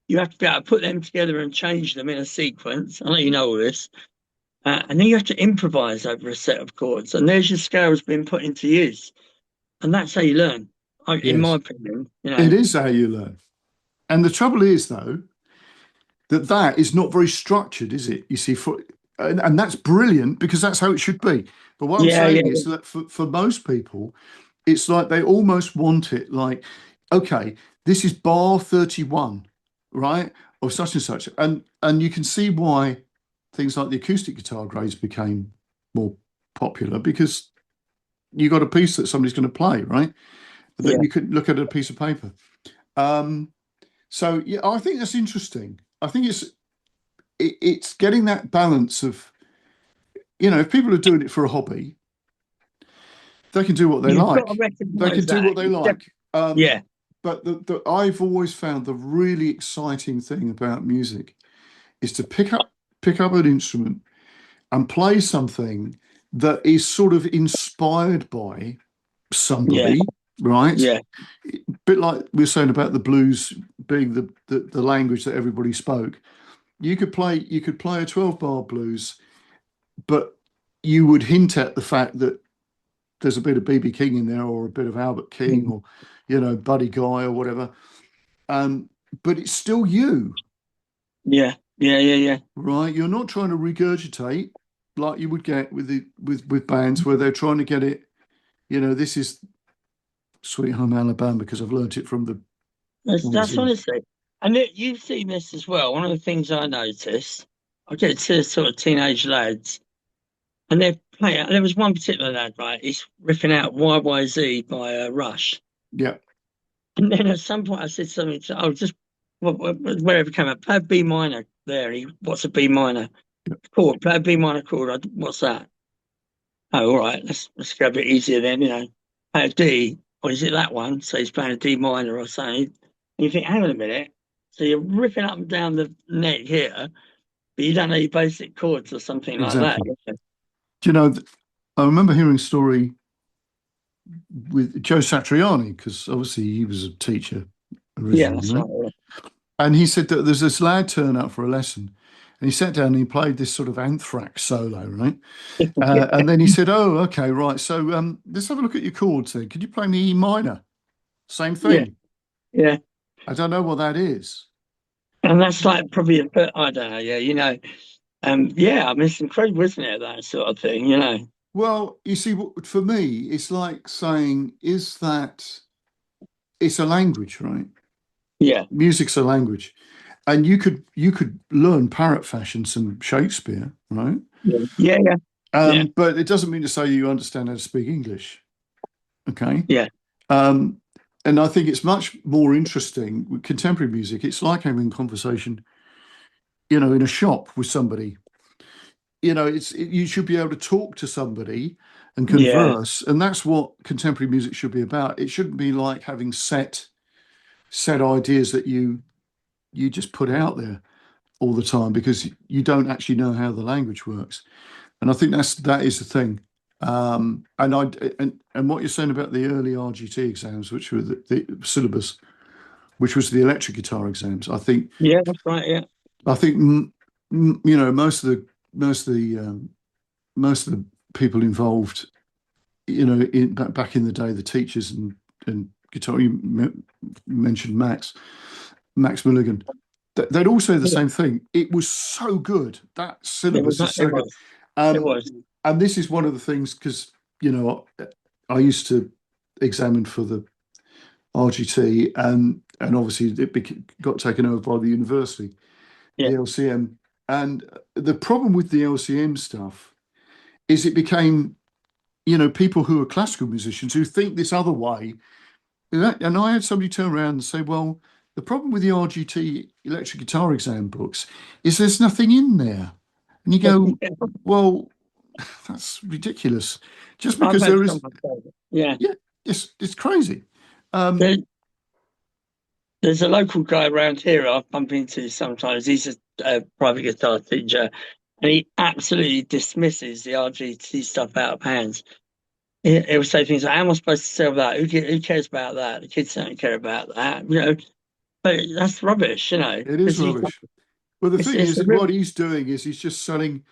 You have to be able to put them together and change them in a sequence. I know you know all this. And then you have to improvise over a set of chords, and there's your scales being put into use, and that's how you learn. In my yes. opinion, It is how you learn. And the trouble is, though, that is not very structured, is it? You see, and that's brilliant because that's how it should be. But what I'm Yeah, yeah, saying is that for most people, it's like they almost want it like, okay, this is bar 31, right? Or such and such. And you can see why things like the acoustic guitar grades became more popular because you got a piece that somebody's going to play, right? That yeah, you could look at a piece of paper. Um, so yeah, I think that's interesting. I think it's getting that balance of if people are doing it for a hobby, they can do what they You've got to like. They can recognise do that. what they like. Yeah, But I've always found the really exciting thing about music is to pick up an instrument and play something that is sort of inspired by yeah, somebody, right? yeah, A bit like we were saying about the blues being the language that everybody spoke. You could play a 12 bar blues, but you would hint at the fact that there's a bit of BB King in there or a bit of Albert King mm, or Buddy Guy or whatever. Um, but it's still you, yeah, yeah, yeah, yeah. right? You're not trying to regurgitate like you would get with bands where they're trying to get it. This is Sweet Home Alabama because I've learnt it from the That's Aussie. honestly, and you've seen this as well. One of the things I noticed, I get to sort of teenage lads, and they're playing. There was one particular lad, right? He's riffing out YYZ by Rush, Yeah, and then at some point I said something to, oh, just wherever it came up, play a B minor there. And what's a B minor chord? Play a B minor chord. What's that? Oh, all right. Let's go a bit easier then. Play a D, or is it that one? So he's playing a D minor or something. And you think, hang on a minute. So you're ripping up and down the neck here, but you don't know your basic chords or something like that. exactly. Do you know, I remember hearing a story with Joe Satriani because obviously he was a teacher Yeah, originally, that's right? right. And he said that there's this lad turn up for a lesson, and he sat down and he played this sort of anthrax solo, right? And then he said, "Oh, okay, right. So let's have a look at your chords then. Could you play me E minor? Same Yeah, thing. yeah. I don't know what that is." And that's like probably a bit, I don't know. Yeah, yeah, I mean, it's incredible, isn't it? That sort of thing. Well, you see, for me, it's like saying, is that it's a language, right? Yeah, Music's a language, and you could learn parrot fashion some Shakespeare, right? yeah, yeah, yeah, yeah, But it doesn't mean to say you understand how to speak English, okay? yeah, Um, and I think it's much more interesting with contemporary music. It's like having a conversation, in a shop with somebody. You should be able to talk to somebody and yeah, converse, and that's what contemporary music should be about. It shouldn't be like having set ideas that you just put out there all the time because you don't actually know how the language works. And I think that is the thing. And what you're saying about the early RGT exams, which were the syllabus, which was the electric guitar exams, yeah. That's right. Yeah, I think most of the people involved, back in the day, the teachers and guitar. Mentioned Max Milligan. They'd all say the yeah. same thing. It was so good. That It was. syllabus is It so good. was. It Um, was. and this is one of the things because I used to examine for the RGT, and obviously got taken over by the university, Yeah, the LCM. And the problem with the LCM stuff is it became, people who are classical musicians who think this other way. And I had somebody turn around and say, well, the problem with the RGT electric guitar exam books is there's nothing in there. And you go, well, that's ridiculous. Just I've because had there is, someone say that. Yeah. yeah, it's crazy. Um, There, there's a local guy around here I bump into sometimes. He's a private guitar teacher, and he absolutely dismisses the RGT stuff out of hands. He'll say things like, "How am I supposed to sell that? Who cares about that? The kids don't care about that." But that's rubbish, it is because rubbish. Well, the thing it's is, a that real what he's doing is he's just selling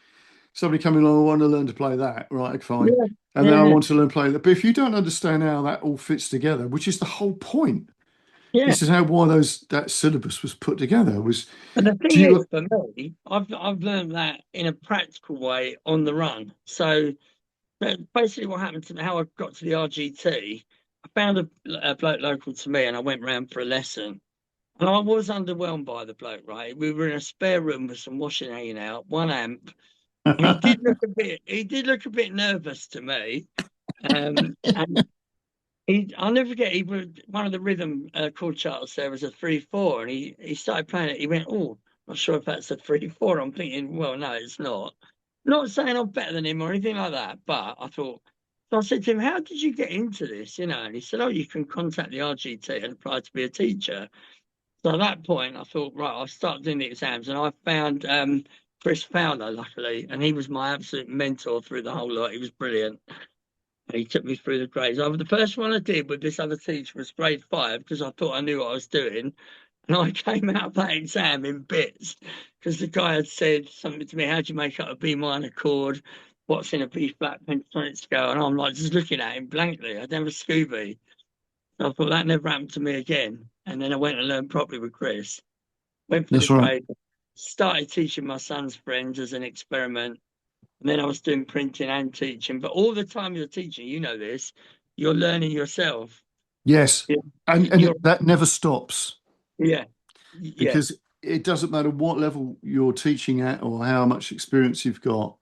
somebody coming along, I want to learn to play that, right? Fine. yeah, And then I yeah, want to learn to play that. But if you don't understand how that all fits together, which is the whole point, yeah. this is how why that syllabus was put together was But the do thing is, you for me, I've learned that in a practical way on the run. So basically, what happened to me, how I got to the RGT, I found a bloke local to me, and I went round for a lesson. And I was underwhelmed by the bloke. Right, we were in a spare room with some washing hanging out, one amp, and he did look a bit nervous to me. And I'll never forget. One of the rhythm chord charts there was a 3/4, and he started playing it. He went, "Oh, not sure if that's a 3/4." I'm thinking, well, no, it's not. Not saying I'm better than him or anything like that, but I thought, so I said to him, how did you get into this? You know, and he said, oh, you can contact the RGT and apply to be a teacher. So at that point, I thought, right, I'll start doing the exams. And I found Chris Fowler, luckily, and he was my absolute mentor through the whole lot. He was brilliant. And he took me through the grades. The first one I did with this other teacher was grade 5 because I thought I knew what I was doing. And I came out of that exam in bits because the guy had said something to me, how do you make up a B minor chord? What's in a B flat pentatonic scale? And I'm like just looking at him blankly. I'd never Scooby. So I thought that never happened to me again. And then I went and learned properly with Chris. Went for the That's right. grade, started teaching my son's friends as an experiment. And then I was doing printing and teaching. But all the time you're teaching, you know this, you're learning yourself. Yes. Yeah. And You're, that never stops, yeah, yeah, because it doesn't matter what level you're teaching at or how much experience you've got.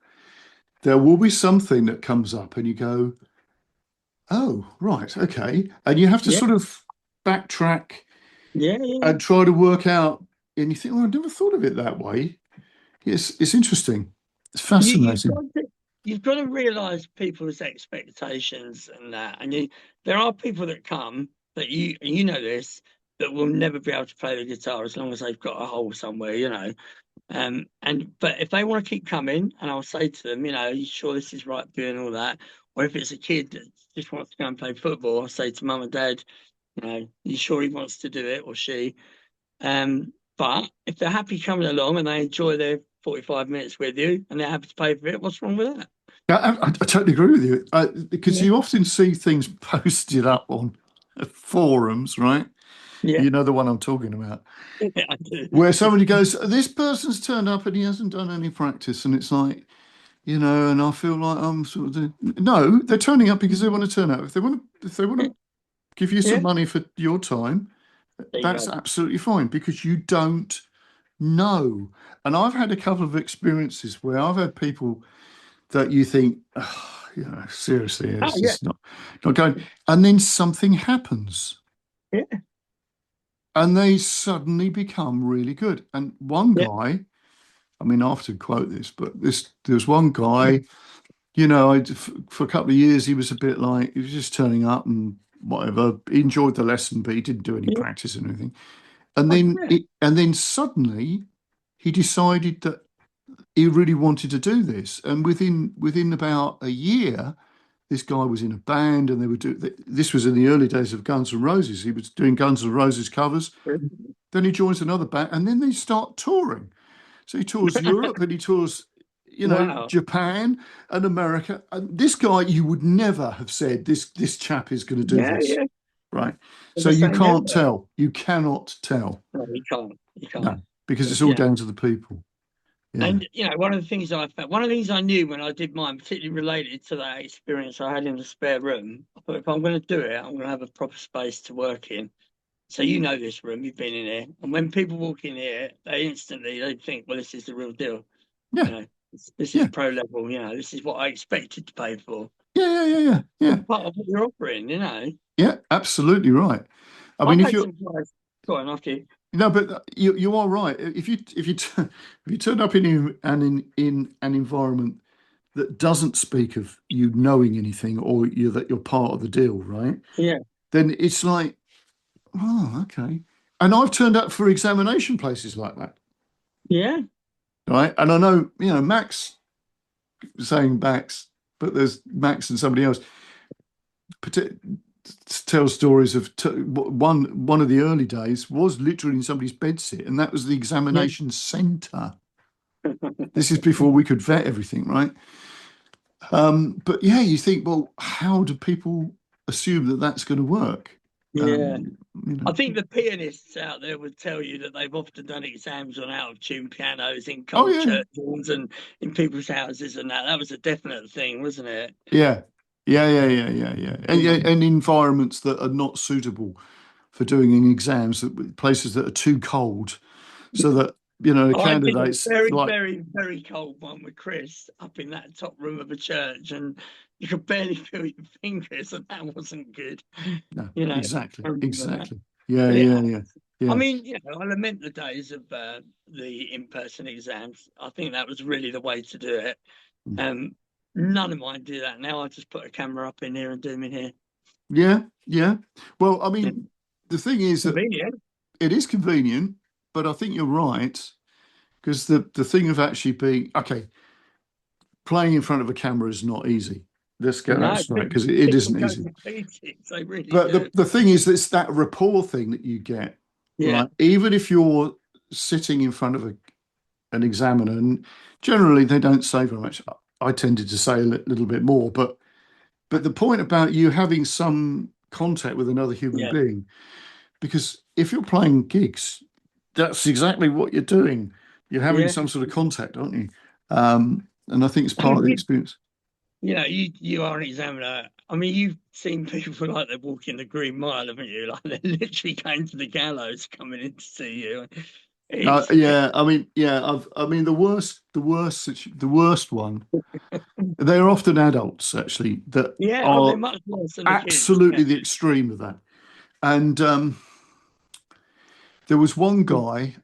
There will be something that comes up and you go, oh, right, okay. And you have to yeah, sort of backtrack yeah, yeah. and try to work out. And you think, oh, I never thought of it that way. It's interesting. It's You've fascinating. got to realize people's expectations and that. And there are people that come that you know this that will never be able to play the guitar as long as they've got a hole somewhere, you know. And but if they want to keep coming, and I'll say to them, you know, are you sure this is right for you and all that? Or if it's a kid that just wants to go and play football, I'll say to mum and dad, you know, are you sure he wants to do it or she? But if they're happy coming along and they enjoy their 45 minutes with you and they're happy to pay for it, what's wrong with that? Yeah, I totally agree with you, because Yeah, you often see things posted up on forums, right? yeah, You know the one I'm talking about, yeah, I do. where somebody goes, "This person's turned up and he hasn't done any practice," and it's like, and I feel like I'm sort of no, they're turning up because they want to turn up. If they want Yeah, to give you some yeah. money for your time, There you that's go. absolutely fine, because you don't know. And I've had a couple of experiences where I've had people that you think, oh, seriously, Oh, it's yeah, just not going. And then something happens yeah, and they suddenly become really good. And one yeah, guy, I mean, I often quote this, but there was one guy, for a couple of years, he was a bit like, he was just turning up and whatever. He enjoyed the lesson, but he didn't do any yeah. practice or anything. And I then bet. suddenly he decided that he really wanted to do this. And within about a year, this guy was in a band, and they were doing. This was in the early days of Guns N' Roses. He was doing Guns N' Roses covers. Then he joins another band, and then they start touring. So he tours Europe and he tours, Wow. Japan and America. And this guy, you would never have said this chap is going to do Yeah, this, yeah. right? So Never you say can't never. tell. You cannot tell. No, you can't. You No, can't. because it's all Yeah. down to the people. Yeah. And one of the things I found, one of the things I knew when I did mine, particularly related to that experience I had in the spare room, I thought if I'm going to do it, I'm going to have a proper space to work in. So you know this room, you've been in here, and when people walk in here, they think, well, this is the real deal. Yeah. You know, this is Yeah. pro level. You know, this is what I expected to pay for. Yeah. Yeah. Yeah. Yeah. It's Yeah. part of what you're offering. You know, Yeah. Absolutely right. I mean, I've if had you're some guys. Go on, after you. no, but you are right. If you turn up in an environment that doesn't speak of you knowing anything, or that you're part of the deal, right? Yeah, Then it's like, oh, okay. And I've turned up for examination places like that, yeah, right? And I know, Max, saying Max, but there's Max and somebody else parti- tells stories of one of the early days was literally in somebody's bedsit, and that was the yeah, examination centre. This is before we could vet everything, right? But yeah, you think, well, how do people assume that that's going to work? yeah. Um, you I know, think the pianists out there would tell you that they've often done exams on out of tune pianos in oh cold yeah, church halls and in people's houses and that. That was a definite thing, wasn't it? yeah, yeah, and environments that are not suitable for doing in exams, that places that are too cold, so that the I did a candidates very, like, very, very cold one with Chris up in that top room of a church, and you could barely feel your fingers, and that wasn't good. no, You know, I exactly, remember that. exactly, yeah, But it yeah, has. yeah, I yeah. mean, I lament the days of the in-person exams. I think that was really the way to do it. Um, None of mine do that now. I just put a camera up in here and do them in here. Yeah, yeah. Well, I Yeah. mean, the thing is that Convenient. it is convenient, but I think you're right because the thing of actually being okay, playing in front of a camera is not easy. Let's get that No, straight because it people isn't go easy. to pieces. They really But do. the thing is, it's that rapport thing that you get, Yeah, right? Even if you're sitting in front of an examiner, and generally they don't say very much. I tended to say a little bit more, but the point about you having some contact with another human yeah, being, because if you're playing gigs, that's exactly what you're doing. You're having yeah. some sort of contact, aren't you? And I think it's I part of mean, the experience. you are an examiner. I mean, you've seen people like they're walking the Green Mile, haven't you? Like they're literally going to the gallows coming in to see you. It's Yeah, I mean, yeah, I mean, the worst one. They're often adults actually that yeah. Oh, they're are much worse than the kids. Yeah, absolutely the extreme of that. And there was one guy.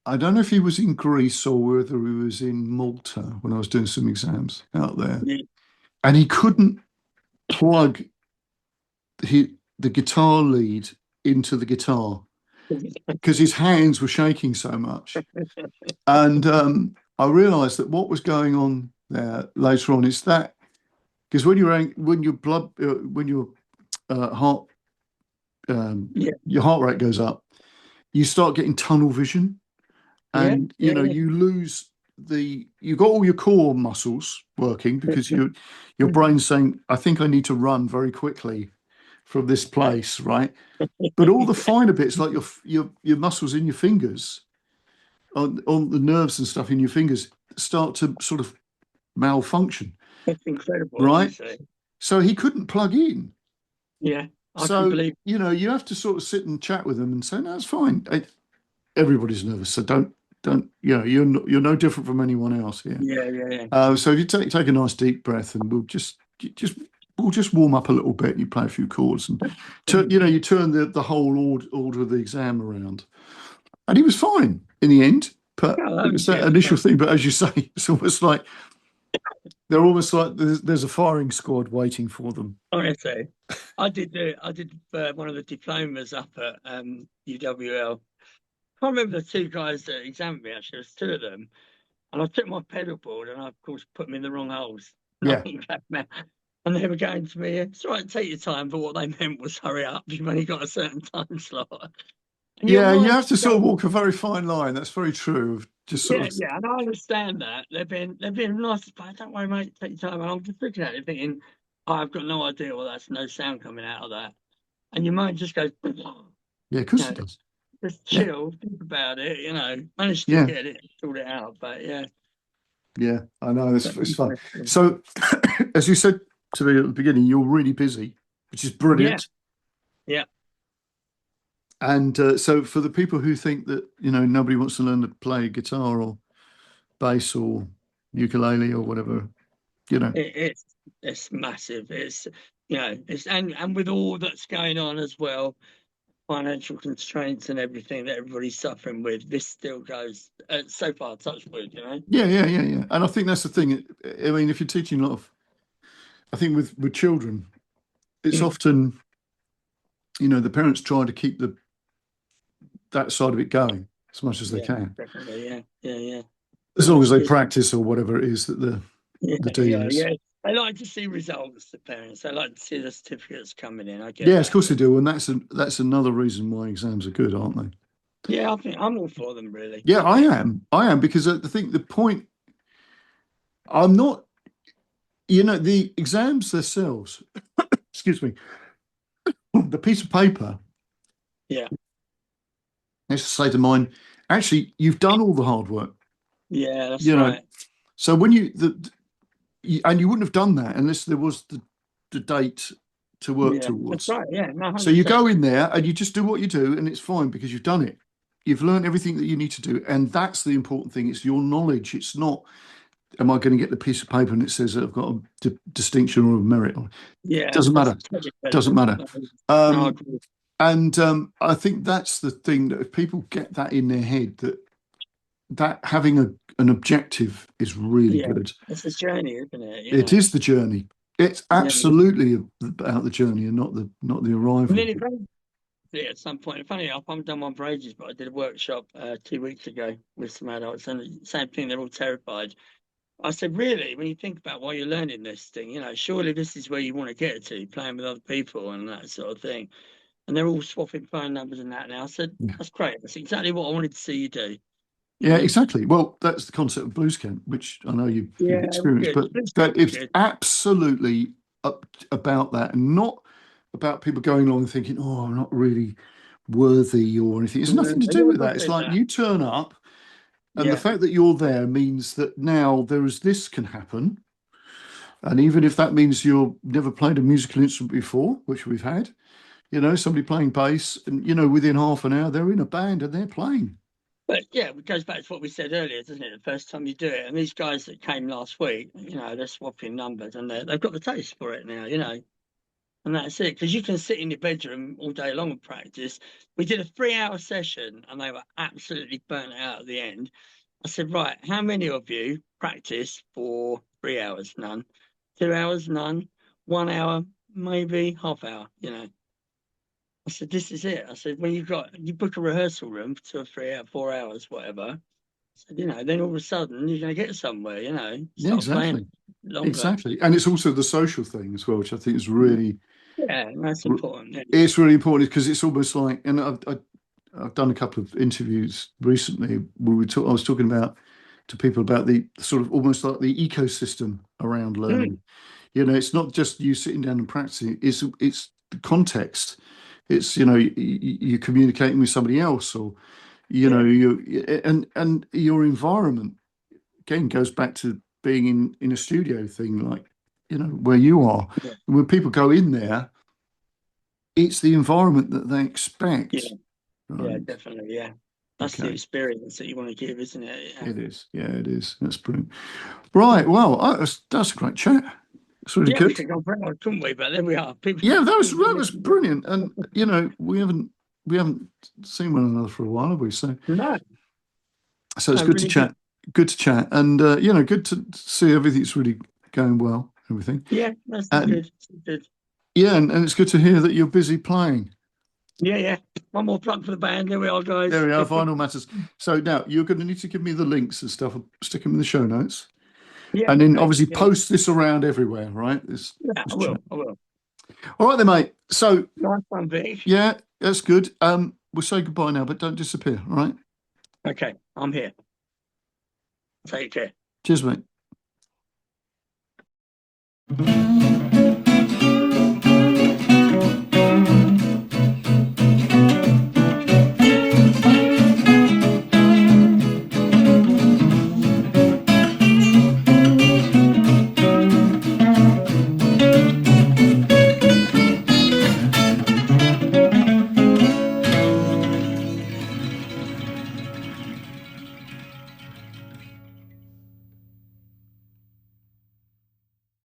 I don't know if he was in Greece or whether he was in Malta when I was doing some exams out there, yeah. and he couldn't plug the guitar lead into the guitar because his hands were shaking so much. And I realised that what was going on there later on is that because when your heart Yeah, your heart rate goes up, you start getting tunnel vision, yeah, and yeah, you lose you got all your core muscles working because your yeah. brain's saying, I think I need to run very quickly from this place, right? But all the finer bits, like your muscles in your fingers, on the nerves and stuff in your fingers, start to sort of malfunction, It's incredible, right? honestly. So he couldn't plug in. Yeah, I can So, believe. you have to sort of sit and chat with them and say, no, it's fine. Everybody's nervous, so don't, you're no different from anyone else here. Yeah, yeah, yeah. So if you take a nice deep breath, and we'll just warm up a little bit. You play a few chords, and you turn the whole order of the exam around, and he was fine in the end. But Oh, it that was was that good. initial thing. But as you say, it's almost like they're almost like there's a firing squad waiting for them. Honestly, I did one of the diplomas up at UWL. I can't remember the two guys that examined me. Actually, there's two of them, and I took my pedal board and I, of course, put them in the wrong holes. Yeah, Nothing came out. And they were going to me, it's all right, take your time, but what they meant was hurry up. You've only got a certain time slot. And your yeah. You mind have to sort of goes, walk a very fine line. That's very true. Of just sort yeah, of yeah, and I understand that. They've been nice, but don't worry, mate, take your time. And I'm just looking at it thinking, oh, I've got no idea. Well, that's no sound coming out of that. And your mind just goes, yeah, of course know, it does. just Yeah, chill, think about it, managed to yeah, get it, sort it out. But yeah, yeah. I know it's fun. So, as you said to me at the beginning, you're really busy, which is yeah, brilliant. yeah. And so, for the people who think that nobody wants to learn to play guitar or bass or ukulele or whatever, you know, It's massive. It's and with all that's going on as well, financial constraints and everything that everybody's suffering with, this still goes so far. Touch wood. yeah, yeah, yeah, yeah. And I think that's the thing. I mean, if you're teaching a lot of, I think with children, it's Mm. often the parents try to keep the that side of it going as much as they Yeah, can, definitely. Yeah, yeah, yeah. as No, long as it's they good. practice or whatever it is that Yeah, the deal yeah, is. yeah. They like to see results. The parents. They like to see the certificates coming in. I get Yes, of that. course they do, and that's another reason why exams are good, aren't they? Yeah, I think I'm all for them. Really. Yeah, I am. I am because I think the point. I'm not. The exams themselves. Excuse me. The piece of paper. Yeah, Let's say to mine. Actually, you've done all the hard work. yeah. That's You know. right. So when and you wouldn't have done that unless there was the date to work Yeah, that's towards. right. Yeah, no, So hundred you percent. go in there and you just do what you do, and it's fine because you've done it. You've learned everything that you need to do, and that's the important thing. It's your knowledge. It's not, am I going to get the piece of paper and it says that I've got a distinction or a merit? Yeah, Doesn't that's matter. totally Doesn't credible. matter. No, no, I Um, agree. and I think that's the thing that if people get that in their head that having an objective is really good. It's a journey, isn't it? It is the journey. It's Yeah. absolutely about the journey and not the arrival. Really at some point. Funny enough, I haven't done one for ages, but I did a workshop 2 weeks ago with some adults, and the same thing, they're all terrified. I said, really, when you think about why you're learning this thing, surely this is where you want to get to, playing with other people and that sort of thing. And they're all swapping phone numbers and that now. I said, that's great. That's exactly what I wanted to see you do. Yeah, exactly. Well, that's the concept of blues camp, which I know you've experienced, but that it's absolutely about that, and not about people going along and thinking, "Oh, I'm not really worthy" or anything. It's nothing to do with that. It's like you turn up, and the fact that you're there means that now this can happen, and even if that means you've never played a musical instrument before, which we've had, somebody playing bass, and within half an hour they're in a band and they're playing. But yeah, it goes back to what we said earlier, doesn't it? The first time you do it, and these guys that came last week, they're swapping numbers, and they've got the taste for it now, and that's it. Because you can sit in your bedroom all day long and practice. We did a 3-hour session, and they were absolutely burnt out at the end. I said, right, how many of you practice for 3 hours? None. 2 hours? None. 1 hour? Maybe half hour. I said, this is it. I said, when you book a rehearsal room for 2 or 3 hours, 4 hours, whatever. I said, then all of a sudden you're going to get somewhere, Yeah, exactly. Longer. Exactly. And it's also the social thing as well, which I think is really, that's important. Yeah. It's really important because it's almost like, and I've done a couple of interviews recently where I was talking to people about the sort of almost like the ecosystem around learning. It's not just you sitting down and practicing. It's the context. It's you're communicating with somebody else, or and your environment again goes back to being in a studio thing, like where you are. When people go in there, it's the environment that they expect. Yeah, definitely. Yeah, that's the experience that you want to give, isn't it? It is. Yeah, it is. That's brilliant. Right. Well, that's a great chat. It's really good. We could go for hours, couldn't we? But there we are. Yeah, that was brilliant. And we haven't seen one another for a while, have we? So no. So it's good to chat. Good to chat, and good to see everything's really going well. Everything. Yeah, that's good. Yeah, and it's good to hear that you're busy playing. Yeah. One more plug for the band. There we are, guys. There we are. Vinyl Matters. So now you're going to need to give me the links and stuff. I'll stick them in the show notes. Yeah. And then obviously post this around everywhere, right? I will. All right then, mate. So nice one, Vic. Yeah, that's good. We'll say goodbye now, but don't disappear. All right. Okay, I'm here. Take care. Cheers, mate.